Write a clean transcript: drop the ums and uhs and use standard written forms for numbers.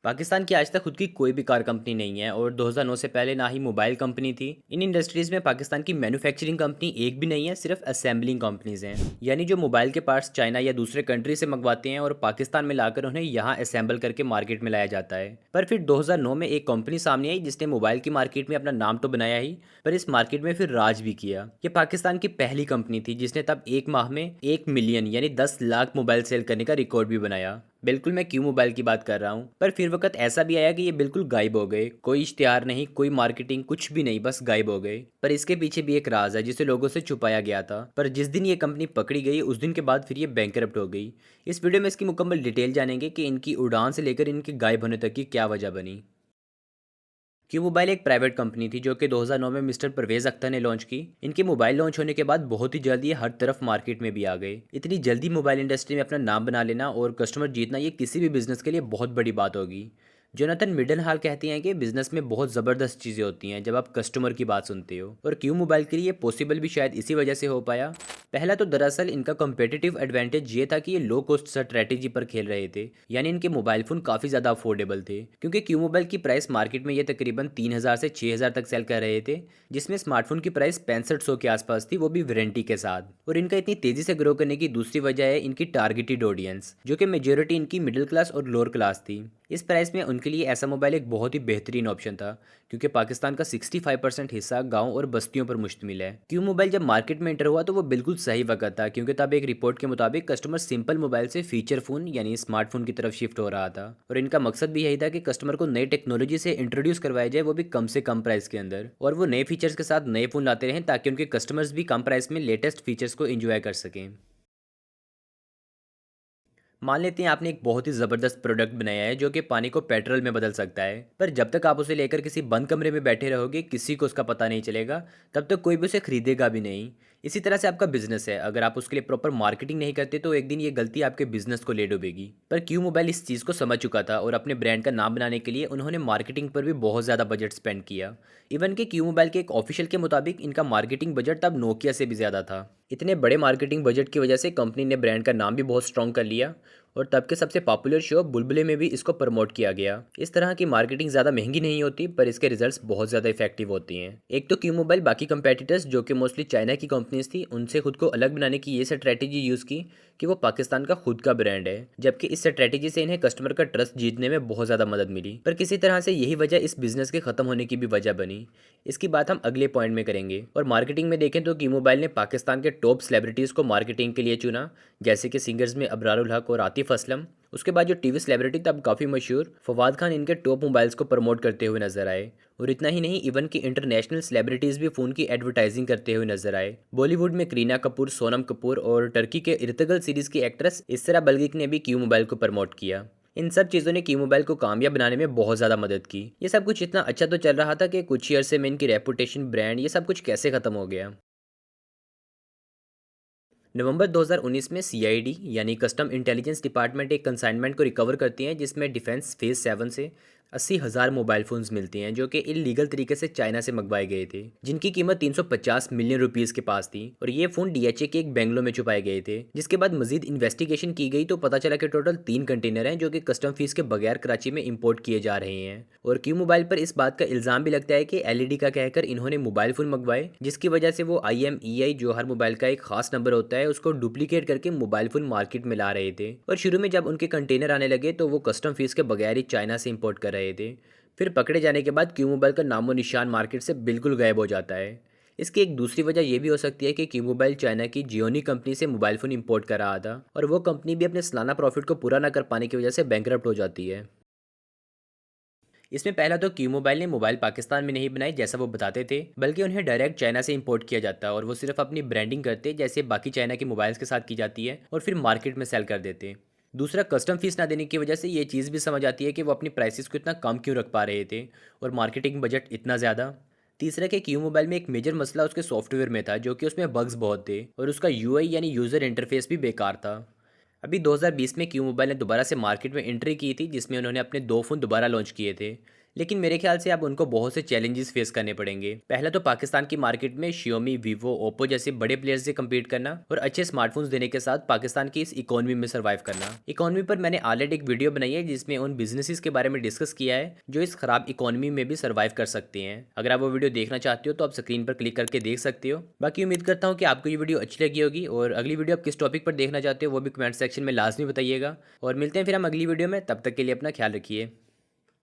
पाकिस्तान की आज तक खुद की कोई भी कार कंपनी नहीं है और 2009 से पहले ना ही मोबाइल कंपनी थी। इन इंडस्ट्रीज में पाकिस्तान की मैन्युफैक्चरिंग कंपनी एक भी नहीं है, सिर्फ असेंबलिंग कंपनीज हैं। यानी जो मोबाइल के पार्ट्स चाइना या दूसरे कंट्री से मंगवाते हैं और पाकिस्तान में लाकर उन्हें यहाँ असेंबल करके मार्केट में लाया जाता है। पर फिर 2009 में एक कंपनी सामने आई जिसने मोबाइल की मार्केट में अपना नाम तो बनाया ही, पर इस मार्केट में फिर राज भी किया। ये पाकिस्तान की पहली कंपनी थी जिसने तब एक माह में 1 मिलियन यानी 10 लाख मोबाइल सेल करने का रिकॉर्ड भी बनाया। बिल्कुल मैं क्यू मोबाइल की बात कर रहा हूँ। पर फिर वक्त ऐसा भी आया कि ये बिल्कुल गायब हो गए, कोई इश्तिहार नहीं, कोई मार्केटिंग, कुछ भी नहीं, बस गायब हो गए। पर इसके पीछे भी एक राज है जिसे लोगों से छुपाया गया था। पर जिस दिन ये कंपनी पकड़ी गई उस दिन के बाद फिर ये बैंकरप्ट हो गई। इस वीडियो में इसकी मुकम्मल डिटेल जानेंगे कि इनकी उड़ान से लेकर इनके गायब होने तक की क्या वजह बनी। क्यू मोबाइल एक प्राइवेट कंपनी थी जो कि 2009 में मिस्टर परवेज अख्तर ने लॉन्च की। इनके मोबाइल लॉन्च होने के बाद बहुत ही जल्दी ये हर तरफ मार्केट में भी आ गए। इतनी जल्दी मोबाइल इंडस्ट्री में अपना नाम बना लेना और कस्टमर जीतना ये किसी भी बिजनेस के लिए बहुत बड़ी बात होगी। जोनाथन मिडनहाल कहती हैं कि बिजनेस में बहुत ज़बरदस्त चीज़ें होती हैं जब आप कस्टमर की बात सुनते हो, और क्यू मोबाइल के लिए पॉसिबल भी शायद इसी वजह से हो पाया। पहला तो दरअसल इनका कम्पिटिटिव एडवांटेज ये था कि ये लो कॉस्ट स्ट्रैटेजी पर खेल रहे थे। यानी इनके मोबाइल फ़ोन काफ़ी ज़्यादा अफोर्डेबल थे, क्योंकि क्यू मोबाइल की प्राइस मार्केट में ये तकरीबन 3,000 से 6,000 तक सेल कर रहे थे, जिसमें स्मार्टफोन की प्राइस 6500 के आसपास थी, वो भी वारंटी के साथ। और इनका इतनी तेज़ी से ग्रो करने की दूसरी वजह है इनकी टारगेटेड ऑडियंस, जो कि मेजोरिटी इनकी मिडिल क्लास और लोअर क्लास थी। इस प्राइस में उनके लिए ऐसा मोबाइल एक बहुत ही बेहतरीन ऑप्शन था, क्योंकि पाकिस्तान का 65% हिस्सा गांव और बस्तियों पर मुश्तमिल है। क्यू मोबाइल जब मार्केट में एंटर हुआ तो वो बिल्कुल सही वक्त था, क्योंकि तब एक रिपोर्ट के मुताबिक कस्टमर सिंपल मोबाइल से फीचर फ़ोन यानी स्मार्टफोन की तरफ शिफ्ट हो रहा था। और इनका मकसद भी यही था कि कस्टमर को नई टेक्नोलॉजी से इंट्रोड्यूस करवाया जाए, वो भी कम से कम प्राइस के अंदर, और वो नए फीचर्स के साथ नए फ़ोन लाते रहें ताकि उनके कस्टमर्स भी कम प्राइस में लेटेस्ट फीचर्स को इंजॉय कर सकें। मान लेते हैं आपने एक बहुत ही ज़बरदस्त प्रोडक्ट बनाया है जो कि पानी को पेट्रोल में बदल सकता है, पर जब तक आप उसे लेकर किसी बंद कमरे में बैठे रहोगे किसी को उसका पता नहीं चलेगा, तब तक कोई भी उसे खरीदेगा भी नहीं। इसी तरह से आपका बिजनेस है, अगर आप उसके लिए प्रॉपर मार्केटिंग नहीं करते तो एक दिन ये गलती आपके बिजनेस को ले डूबेगी। पर क्यू मोबाइल इस चीज़ को समझ चुका था और अपने ब्रांड का नाम बनाने के लिए उन्होंने मार्केटिंग पर भी बहुत ज़्यादा बजट स्पेंड किया। इवन कि क्यू मोबाइल के एक ऑफिशियल के मुताबिक इनका मार्केटिंग बजट तब नोकिया से भी ज़्यादा था। इतने बड़े मार्केटिंग बजट की वजह से कंपनी ने ब्रांड का नाम भी बहुत स्ट्रॉन्ग कर लिया, और तब के सबसे पॉपुलर शो बुलबुले में भी इसको प्रमोट किया गया। इस तरह की मार्केटिंग ज़्यादा महंगी नहीं होती, पर इसके रिजल्ट्स बहुत ज़्यादा इफेक्टिव होती हैं। एक तो क्यू मोबाइल बाकी कंपेटिटर्स जो कि मोस्टली चाइना की कंपनीज थी उनसे खुद को अलग बनाने की ये स्ट्रैटेजी यूज़ की कि वो पाकिस्तान का खुद का ब्रांड है, जबकि इस स्ट्रैटेजी से इन्हें कस्टमर का ट्रस्ट जीतने में बहुत ज़्यादा मदद मिली। पर किसी तरह से यही वजह इस बिजनेस के ख़त्म होने की भी वजह बनी। इसकी बात हम अगले पॉइंट में करेंगे। और मार्केटिंग में देखें तो क्यू मोबाइल ने पाकिस्तान के टॉप सेलिब्रिटीज़ को मार्केटिंग के लिए चुना, जैसे कि सिंगर्स में अबरारुल हक और आतिफ असलम। उसके बाद जो टीवी सेलिब्रिटी तब काफ़ी मशहूर फवाद खान इनके टॉप मोबाइल्स को प्रमोट करते हुए नजर आए। और इतना ही नहीं, इवन कि इंटरनेशनल सेलिब्रिटीज़ भी फ़ोन की एडवर्टाइजिंग करते हुए नजर आए। बॉलीवुड में करीना कपूर, सोनम कपूर और टर्की के इर्तगल सीरीज़ की एक्ट्रेस इसरा बल्गिक ने भी क्यू मोबाइल को प्रमोट किया। इन सब चीज़ों ने क्यू मोबाइल को कामयाब बनाने में बहुत ज़्यादा मदद की। ये सब कुछ इतना अच्छा तो चल रहा था कि कुछ ईयर से में इनकी रेपुटेशन, ब्रांड, ये सब कुछ कैसे ख़त्म हो गया। नवंबर 2019 में सीआईडी यानी कस्टम इंटेलिजेंस डिपार्टमेंट एक कंसाइनमेंट को रिकवर करती हैं जिसमें डिफेंस फेज 7 से 80,000 मोबाइल फ़ोन्स मिलती हैं जो कि इलीगल तरीके से चाइना से मंगवाए गए थे, जिनकी कीमत 350 मिलियन रुपीस के पास थी। और ये फ़ोन डीएचए के एक बेंगलो में छुपाए गए थे। जिसके बाद मजीद इन्वेस्टिगेशन की गई तो पता चला कि टोटल 3 कंटेनर हैं जो कि कस्टम फीस के बगैर कराची में इंपोर्ट किए जा रहे हैं। और क्यू मोबाइल पर इस बात का इल्ज़ाम भी लगता है कि एलईडी का कहकर इन्होंने मोबाइल फ़ोन मंगवाए, जिसकी वजह से वो IMEI जो हर मोबाइल का एक खास नंबर होता है उसको डुप्लीकेट करके मोबाइल फ़ोन मार्केट में ला रहे थे। और शुरू में जब उनके कंटेनर आने लगे तो वो कस्टम फीस के बगैर ही चाइना से इंपोर्ट कर रहे थे। फिर पकड़े जाने के बाद क्यू मोबाइल का नामो निशान मार्केट से बिल्कुल गायब हो जाता है। इसकी एक दूसरी वजह यह भी हो सकती है कि क्यू मोबाइल चाइना की जियोनी कंपनी से मोबाइल फ़ोन इंपोर्ट कर रहा था, और वो कंपनी भी अपने सालाना प्रॉफिट को पूरा ना कर पाने की वजह से बैंकरप्ट हो जाती है। इसमें पहला तो क्यू मोबाइल ने मोबाइल पाकिस्तान में नहीं बनाए जैसा वो बताते थे, बल्कि उन्हें डायरेक्ट चाइना से इंपोर्ट किया जाता और वो सिर्फ अपनी ब्रांडिंग करते जैसे बाकी चाइना के मोबाइल्स के साथ की जाती है, और फिर मार्केट में सेल कर देते। दूसरा, कस्टम फीस ना देने की वजह से ये चीज़ भी समझ आती है कि वो अपनी प्राइसेस को इतना कम क्यों रख पा रहे थे, और मार्केटिंग बजट इतना ज़्यादा। तीसरा, कि क्यू मोबाइल में एक मेजर मसला उसके सॉफ्टवेयर में था, जो कि उसमें बग्स बहुत थे और उसका यूआई यानी यूज़र इंटरफेस भी बेकार था। अभी 2020 में क्यू मोबाइल ने दोबारा से मार्केट में एंट्री की थी, जिसमें उन्होंने अपने दो फ़ोन दोबारा लॉन्च किए थे, लेकिन मेरे ख्याल से अब उनको बहुत से चैलेंजेस फेस करने पड़ेंगे। पहला तो पाकिस्तान की मार्केट में Xiaomi, Vivo, Oppo जैसे बड़े प्लेयर्स से कम्पीट करना और अच्छे स्मार्टफोन्स देने के साथ पाकिस्तान की इस इकोनॉमी में सर्वाइव करना। इकोनॉमी पर मैंने ऑलरेडी एक वीडियो बनाई है जिसमें उन बिजनेसेस के बारे में डिस्कस किया है जो इस खराब इकोनॉमी में भी सर्वाइव कर सकते हैं। अगर आप वो वीडियो देखना चाहते हो तो आप स्क्रीन पर क्लिक करके देख सकते हो। बाकी उम्मीद करता हूँ कि आपको ये वीडियो अच्छी लगी होगी, और अगली वीडियो आप किस टॉपिक पर देखना चाहते हो वो भी कमेंट सेक्शन में लाजमी बताइएगा। और मिलते हैं फिर हम अगली वीडियो में, तब तक के लिए अपना ख्याल रखिए।